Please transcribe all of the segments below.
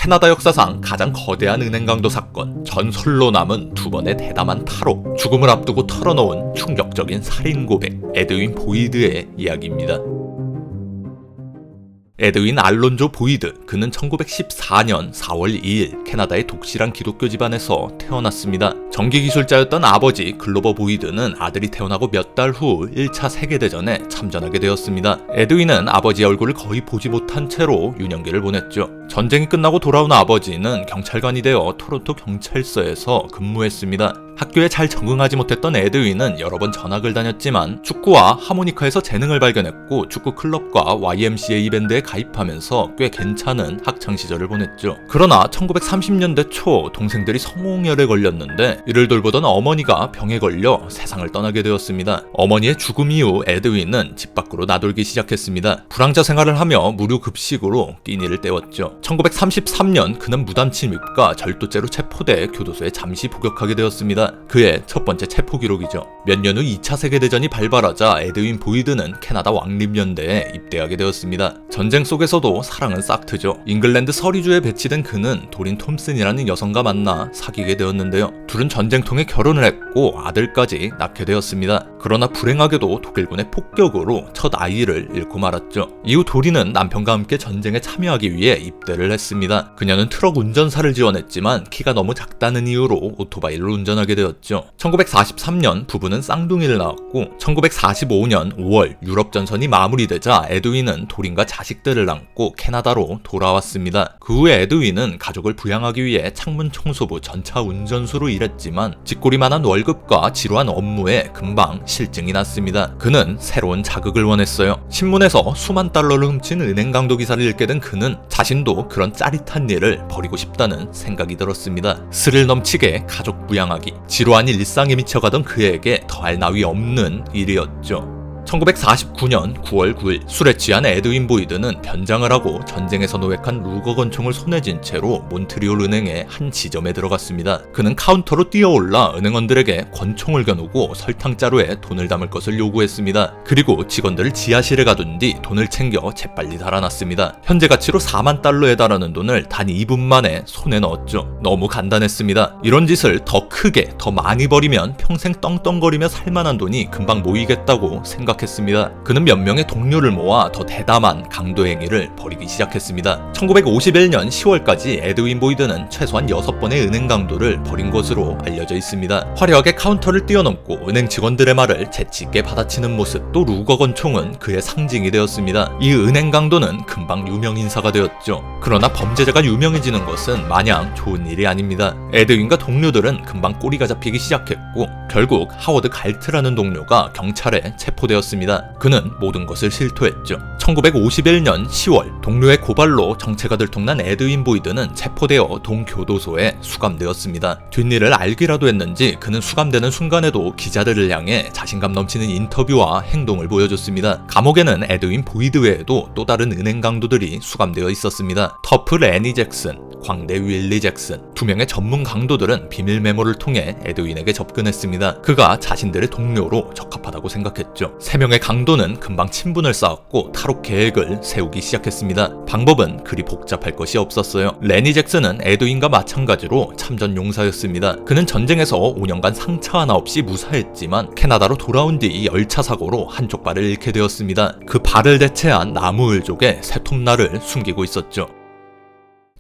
캐나다 역사상 가장 거대한 은행 강도 사건, 전설로 남은 두 번의 대담한 탈옥, 죽음을 앞두고 털어놓은 충격적인 살인 고백, 에드윈 보이드의 이야기입니다. 에드윈 알론조 보이드, 그는 1914년 4월 2일 캐나다의 독실한 기독교 집안에서 태어났습니다. 전기기술자였던 아버지 글로버 보이드는 아들이 태어나고 몇 달 후 1차 세계대전에 참전하게 되었습니다. 에드윈은 아버지의 얼굴을 거의 보지 못한 채로 유년기를 보냈죠. 전쟁이 끝나고 돌아온 아버지는 경찰관이 되어 토론토 경찰서에서 근무했습니다. 학교에 잘 적응하지 못했던 에드윈은 여러 번 전학을 다녔지만 축구와 하모니카에서 재능을 발견했고 축구 클럽과 YMCA 밴드에 가입하면서 꽤 괜찮은 학창 시절을 보냈죠. 그러나 1930년대 초 동생들이 성홍열에 걸렸는데 이를 돌보던 어머니가 병에 걸려 세상을 떠나게 되었습니다. 어머니의 죽음 이후 에드윈은 집 밖으로 나돌기 시작했습니다. 불황자 생활을 하며 무료 급식으로 끼니를 때웠죠. 1933년 그는 무단 침입과 절도죄로 체포돼 교도소에 잠시 복역하게 되었습니다. 그의 첫 번째 체포 기록이죠. 몇 년 후 2차 세계대전이 발발하자 에드윈 보이드는 캐나다 왕립연대에 입대하게 되었습니다. 전쟁 속에서도 사랑은 싹트죠. 잉글랜드 서리주에 배치된 그는 도린 톰슨이라는 여성과 만나 사귀게 되었는데요. 둘은 전쟁통에 결혼을 했고 아들까지 낳게 되었습니다. 그러나 불행하게도 독일군의 폭격으로 첫 아이를 잃고 말았죠. 이후 도린은 남편과 함께 전쟁에 참여하기 위해 입대를 했습니다. 그녀는 트럭 운전사를 지원했지만 키가 너무 작다는 이유로 오토바이를 운전하게 되었죠. 1943년 부부는 쌍둥이를 낳았고 1945년 5월 유럽전선이 마무리되자 에드윈은 도린과 자식들을 안고 캐나다로 돌아왔습니다. 그 후에 에드윈은 가족을 부양하기 위해 창문 청소부 전차 운전수로 일했지만 쥐꼬리만한 월급과 지루한 업무에 금방 실증이 났습니다. 그는 새로운 자극을 원했어요. 신문에서 수만 달러를 훔친 은행 강도 기사를 읽게 된 그는 자신도 그런 짜릿한 일을 벌이고 싶다는 생각이 들었습니다. 스릴 넘치게 가족 부양하기, 지루한 일상에 미쳐가던 그에게 더할 나위 없는 일이었죠. 1949년 9월 9일 술에 취한 에드윈 보이드는 변장을 하고 전쟁에서 노획한 루거 권총을 손에 쥔 채로 몬트리올 은행의 한 지점에 들어갔습니다. 그는 카운터로 뛰어올라 은행원들에게 권총을 겨누고 설탕자루에 돈을 담을 것을 요구했습니다. 그리고 직원들을 지하실에 가둔 뒤 돈을 챙겨 재빨리 달아났습니다. 현재 가치로 4만 달러에 달하는 돈을 단 2분 만에 손에 넣었죠. 너무 간단했습니다. 이런 짓을 더 크게, 더 많이 벌이면 평생 떵떵거리며 살만한 돈이 금방 모이겠다고 생각했습니다. 그는 몇 명의 동료를 모아 더 대담한 강도 행위를 벌이기 시작했습니다. 1951년 10월까지 에드윈 보이드는 최소한 6번의 은행 강도를 벌인 것으로 알려져 있습니다. 화려하게 카운터를 뛰어넘고 은행 직원들의 말을 재치있게 받아치는 모습, 또 루거 권총은 그의 상징이 되었습니다. 이 은행 강도는 금방 유명 인사가 되었죠. 그러나 범죄자가 유명해지는 것은 마냥 좋은 일이 아닙니다. 에드윈과 동료들은 금방 꼬리가 잡히기 시작했고 결국 하워드 갈트라는 동료가 경찰에 체포되었습니다. 그는 모든 것을 실토했죠. 1951년 10월 동료의 고발로 정체가 들통난 에드윈 보이드는 체포되어 동교도소에 수감되었습니다. 뒷일을 알기라도 했는지 그는 수감되는 순간에도 기자들을 향해 자신감 넘치는 인터뷰와 행동을 보여줬습니다. 감옥에는 에드윈 보이드 외에도 또 다른 은행 강도들이 수감되어 있었습니다. 터프 레니 잭슨, 광대 윌리 잭슨, 두 명의 전문 강도들은 비밀 메모를 통해 에드윈에게 접근했습니다. 그가 자신들의 동료로 적합하다고 생각했죠. 3명의 강도는 금방 친분을 쌓았고 탈옥 계획을 세우기 시작했습니다. 방법은 그리 복잡할 것이 없었어요. 레니 잭슨은 에드윈과 마찬가지로 참전 용사였습니다. 그는 전쟁에서 5년간 상처 하나 없이 무사했지만 캐나다로 돌아온 뒤 열차 사고로 한쪽 발을 잃게 되었습니다. 그 발을 대체한 나무 을족에 새톱날을 숨기고 있었죠.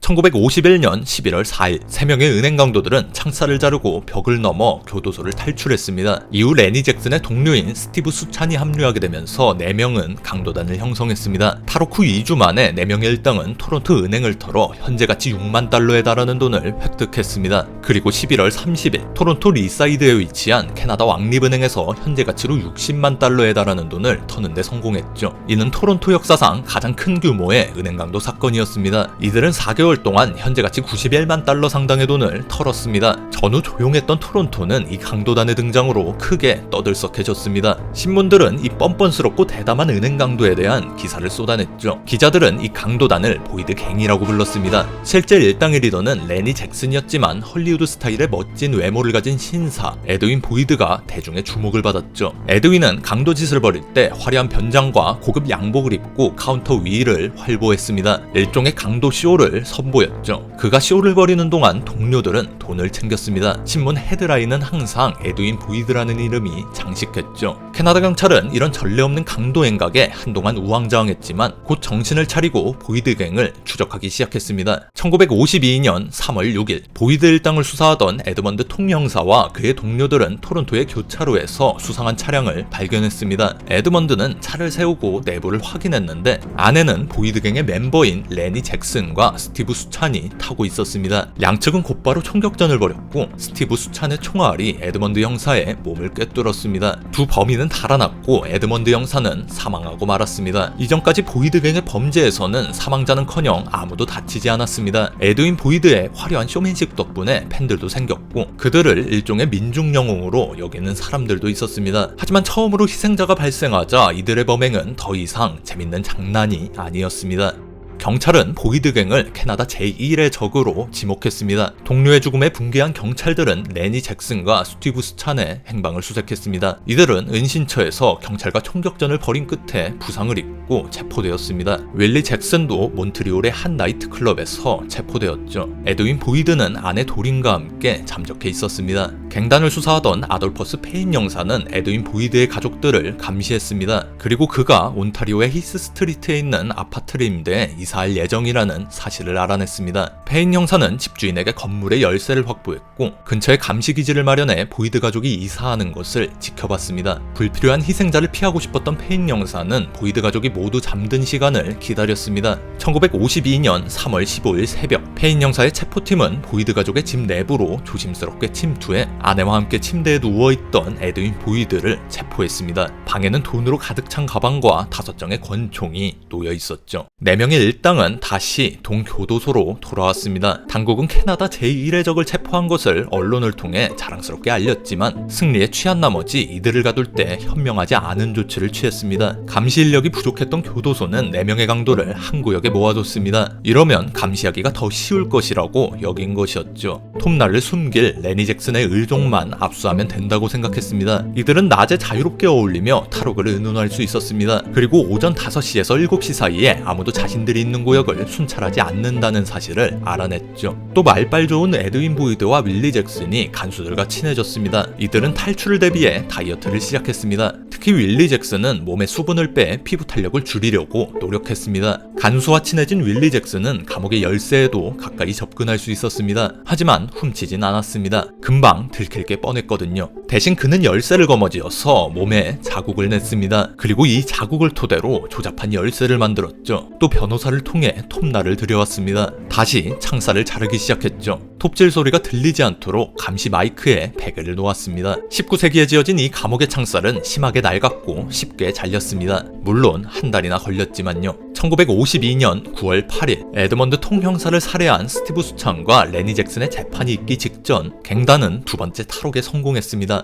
1951년 11월 4일 3명의 은행 강도들은 창살을 자르고 벽을 넘어 교도소를 탈출했습니다. 이후 레니 잭슨의 동료인 스티브 수찬이 합류하게 되면서 4명은 강도단을 형성했습니다. 탈옥 후 2주 만에 4명의 일당은 토론토 은행을 털어 현재 가치 6만 달러에 달하는 돈을 획득했습니다. 그리고 11월 30일 토론토 리사이드에 위치한 캐나다 왕립은행에서 현재 가치로 60만 달러에 달하는 돈을 터는 데 성공했죠. 이는 토론토 역사상 가장 큰 규모의 은행 강도 사건이었습니다. 이들은 4개월 동안 현재 가치 91만 달러 상당의 돈을 털었습니다. 전후 조용했던 토론토는 이 강도단의 등장으로 크게 떠들썩해졌습니다. 신문들은 이 뻔뻔스럽고 대담한 은행 강도에 대한 기사를 쏟아냈죠. 기자들은 이 강도단을 보이드 갱이라고 불렀습니다. 실제 일당의 리더는 레니 잭슨이었지만 헐리우드 스타일의 멋진 외모를 가진 신사 에드윈 보이드가 대중의 주목을 받았죠. 에드윈은 강도짓을 벌일 때 화려한 변장과 고급 양복을 입고 카운터 위를 활보했습니다. 일종의 강도 쇼를 선보였죠. 그가 쇼를 벌이는 동안 동료들은 돈을 챙겼습니다. 신문 헤드라인은 항상 에드윈 보이드라는 이름이 장식했죠. 캐나다 경찰은 이런 전례 없는 강도 행각에 한동안 우왕좌왕했지만 곧 정신을 차리고 보이드 갱을 추적하기 시작했습니다. 1952년 3월 6일 보이드 일당을 수사하던 에드먼드 통형사와 그의 동료들은 토론토의 교차로에서 수상한 차량을 발견했습니다. 에드먼드는 차를 세우고 내부를 확인했는데 안에는 보이드 갱의 멤버인 레니 잭슨과 스티브 수찬이 타고 있었습니다. 양측은 곧바로 총격전을 벌였고 스티브 수찬의 총알이 에드먼드 형사의 몸을 꿰뚫었습니다. 두 범인은 달아났고 에드먼드 형사는 사망하고 말았습니다. 이전까지 보이드 갱의 범죄에서는 사망자는커녕 아무도 다치지 않았습니다. 에드윈 보이드의 화려한 쇼맨십 덕분에 팬들도 생겼고 그들을 일종의 민중 영웅으로 여기는 사람들도 있었습니다. 하지만 처음으로 희생자가 발생하자 이들의 범행은 더 이상 재밌는 장난이 아니었습니다. 경찰은 보이드 갱을 캐나다 제1의 적으로 지목했습니다. 동료의 죽음에 붕괴한 경찰들은 레니 잭슨과 스티브 수찬의 행방을 수색했습니다. 이들은 은신처에서 경찰과 총격전을 벌인 끝에 부상을 입고 체포되었습니다. 윌리 잭슨도 몬트리올의 한 나이트클럽에서 체포되었죠. 에드윈 보이드는 아내 도린과 함께 잠적해 있었습니다. 갱단을 수사하던 아돌퍼스 페인 형사는 에드윈 보이드의 가족들을 감시했습니다. 그리고 그가 온타리오의 히스 스트리트에 있는 아파트를 임대해 이사할 예정이라는 사실을 알아냈습니다. 페인 형사는 집주인에게 건물의 열쇠를 확보했고 근처에 감시기지를 마련해 보이드 가족이 이사하는 것을 지켜봤습니다. 불필요한 희생자를 피하고 싶었던 페인 형사는 보이드 가족이 모두 잠든 시간을 기다렸습니다. 1952년 3월 15일 새벽 페인 형사의 체포팀은 보이드 가족의 집 내부로 조심스럽게 침투해 아내와 함께 침대에 누워있던 에드윈 보이드를 체포했습니다. 방에는 돈으로 가득 찬 가방과 5장의 권총이 놓여 있었죠. 4명의 일당은 다시 동교도소로 돌아왔습니다. 당국은 캐나다 제1의 적을 체포한 것을 언론을 통해 자랑스럽게 알렸지만 승리에 취한 나머지 이들을 가둘 때 현명하지 않은 조치를 취했습니다. 감시 인력이 부족했던 교도소는 4명의 강도를 한 구역에 모아뒀습니다. 이러면 감시하기가 더 쉬울 것이라고 여긴 것이었죠. 톱날을 숨길 레니 잭슨의 의족만 압수하면 된다고 생각했습니다. 이들은 낮에 자유롭게 어울리며 탈옥을 의논할 수 있었습니다. 그리고 오전 5시에서 7시 사이에 아무도 자신들이 있는 구역을 순찰하지 않는다는 사실을 알아냈죠. 또 말빨 좋은 에드윈 보이드와 윌리 잭슨이 간수들과 친해졌습니다. 이들은 탈출을 대비해 다이어트를 시작했습니다. 특히 윌리 잭슨은 몸에 수분을 빼 피부 탄력을 줄이려고 노력했습니다. 간수와 친해진 윌리 잭슨은 감옥의 열쇠에도 가까이 접근할 수 있었습니다. 하지만 훔치진 않았습니다. 금방 들킬 게 뻔했거든요. 대신 그는 열쇠를 거머쥐어서 몸에 자국을 냈습니다. 그리고 이 자국을 토대로 조잡한 열쇠를 만들었죠. 또 변호사를 통해 톱날을 들여왔습니다. 다시 창살을 자르기 시작했죠. 톱질 소리가 들리지 않도록 감시 마이크에 베개를 놓았습니다. 19세기에 지어진 이 감옥의 창살은 심하게 낡았고 쉽게 잘렸습니다. 물론 한 달이나 걸렸지만요. 1952년 9월 8일 에드먼드 통 형사를 살해한 스티브 수찬과 레니 잭슨의 재판이 있기 직전 갱단은 두 번째 탈옥에 성공했습니다.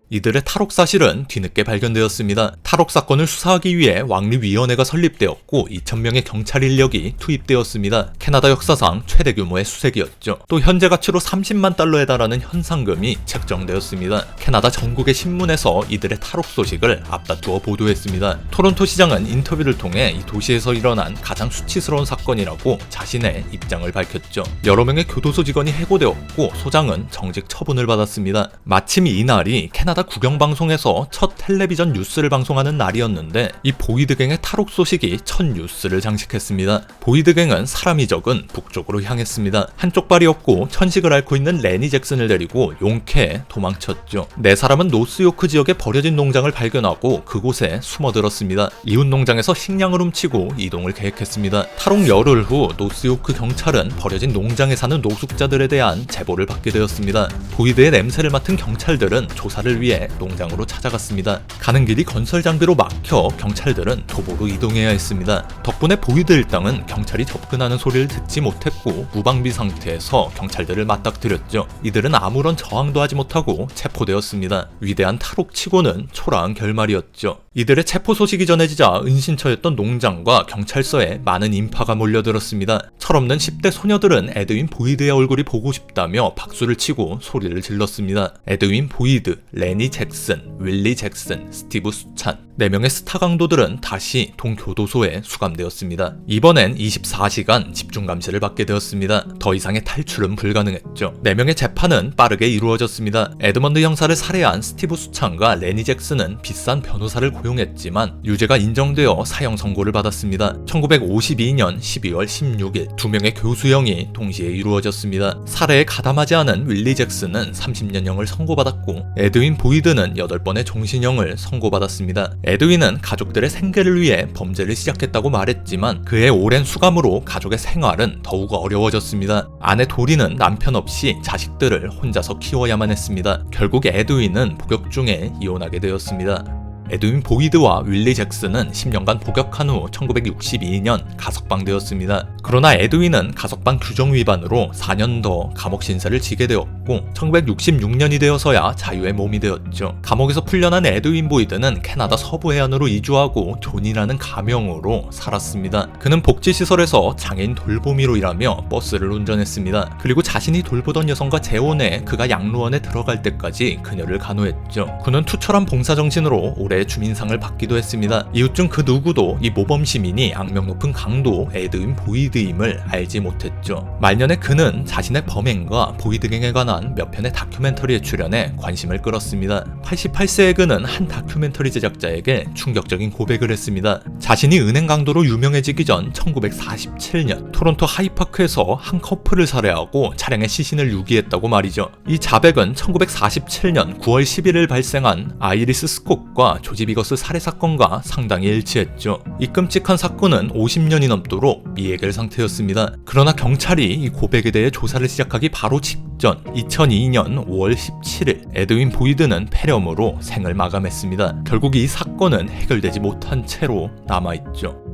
이들의 탈옥 사실은 뒤늦게 발견되었습니다. 탈옥 사건을 수사하기 위해 왕립위원회가 설립되었고 2,000명의 경찰 인력이 투입되었습니다. 캐나다 역사상 최대 규모의 수색이었죠. 또 현재 가치로 30만 달러에 달하는 현상금이 책정되었습니다. 캐나다 전국의 신문에서 이들의 탈옥 소식을 앞다투어 보도했습니다. 토론토 시장은 인터뷰를 통해 이 도시에서 일어난 가장 수치스러운 사건이라고 자신의 입장을 밝혔죠. 여러 명의 교도소 직원이 해고되었고 소장은 정직 처분을 받았습니다. 마침 이날이 캐나다 국영방송에서 첫 텔레비전 뉴스를 방송하는 날이었는데 이 보이드갱의 탈옥 소식이 첫 뉴스를 장식했습니다. 보이드갱은 사람이 적은 북쪽으로 향했습니다. 한쪽 발이 없고 천식을 앓고 있는 레니 잭슨을 데리고 용케에 도망쳤죠. 4사람은 노스요크 지역에 버려진 농장을 발견하고 그곳에 숨어들었습니다. 이웃 농장에서 식량을 훔치고 이동을 계획했습니다. 탈옥 열흘 후 노스요크 경찰은 버려진 농장에 사는 노숙자들에 대한 제보를 받게 되었습니다. 보이드의 냄새를 맡은 경찰들은 조사를 위해 농장으로 찾아갔습니다. 가는 길이 건설 장비로 막혀 경찰들은 도보로 이동해야 했습니다. 덕분에 보이드 일당은 경찰이 접근하는 소리를 듣지 못했고 무방비 상태에서 경찰들을 맞닥뜨렸죠. 이들은 아무런 저항도 하지 못하고 체포되었습니다. 위대한 탈옥치고는 초라한 결말이었죠. 이들의 체포 소식이 전해지자 은신처였던 농장과 경찰서에 많은 인파가 몰려들었습니다. 철없는 10대 소녀들은 에드윈 보이드의 얼굴이 보고 싶다며 박수를 치고 소리를 질렀습니다. 에드윈 보이드, 레니 잭슨, 윌리 잭슨, 스티브 수찬 4명의 스타 강도들은 다시 동교도소에 수감되었습니다. 이번엔 24시간 집중 감시를 받게 되었습니다. 더 이상의 탈출은 불가능했죠. 4명의 재판은 빠르게 이루어졌습니다. 에드먼드 형사를 살해한 스티브 수찬과 레니 잭슨은 비싼 변호사를 고용했지만 유죄가 인정되어 사형 선고를 받았습니다. 1952년 12월 16일 2명의 교수형이 동시에 이루어졌습니다. 살해에 가담하지 않은 윌리 잭슨은 30년형을 선고받았고 에드윈 보이드는 8번의 종신형을 선고받았습니다. 에드윈은 가족들의 생계를 위해 범죄를 시작했다고 말했지만 그의 오랜 수감으로 가족의 생활은 더욱 어려워졌습니다. 아내 도리는 남편 없이 자식들을 혼자서 키워야만 했습니다. 결국 에드윈은 복역 중에 이혼하게 되었습니다. 에드윈 보이드와 윌리 잭슨은 10년간 복역한 후 1962년 가석방되었습니다. 그러나 에드윈은 가석방 규정 위반으로 4년 더 감옥 신세를 지게 되었고 1966년이 되어서야 자유의 몸이 되었죠. 감옥에서 풀려난 에드윈 보이드는 캐나다 서부 해안으로 이주하고 존이라는 가명으로 살았습니다. 그는 복지시설에서 장애인 돌보미로 일하며 버스를 운전했습니다. 그리고 자신이 돌보던 여성과 재혼해 그가 양로원에 들어갈 때까지 그녀를 간호했죠. 그는 투철한 봉사정신으로 올해 주민상을 받기도 했습니다. 이웃 중 그 누구도 이 모범 시민이 악명 높은 강도 에드윈 보이드임을 알지 못했죠. 말년에 그는 자신의 범행과 보이드갱에 관한 몇 편의 다큐멘터리에 출연해 관심을 끌었습니다. 88세의 그는 한 다큐멘터리 제작자에게 충격적인 고백을 했습니다. 자신이 은행 강도로 유명해지기 전 1947년 토론토 하이파크에서 한 커플을 살해하고 차량의 시신을 유기했다고 말이죠. 이 자백은 1947년 9월 11일 발생한 아이리스 스콧과 조지 비거스 살해 사건과 상당히 일치했죠. 이 끔찍한 사건은 50년이 넘도록 미해결 상태였습니다. 그러나 경찰이 이 고백에 대해 조사를 시작하기 바로 직전 2002년 5월 17일 에드윈 보이드는 폐렴으로 생을 마감했습니다. 결국 이 사건은 해결되지 못한 채로 남아있죠.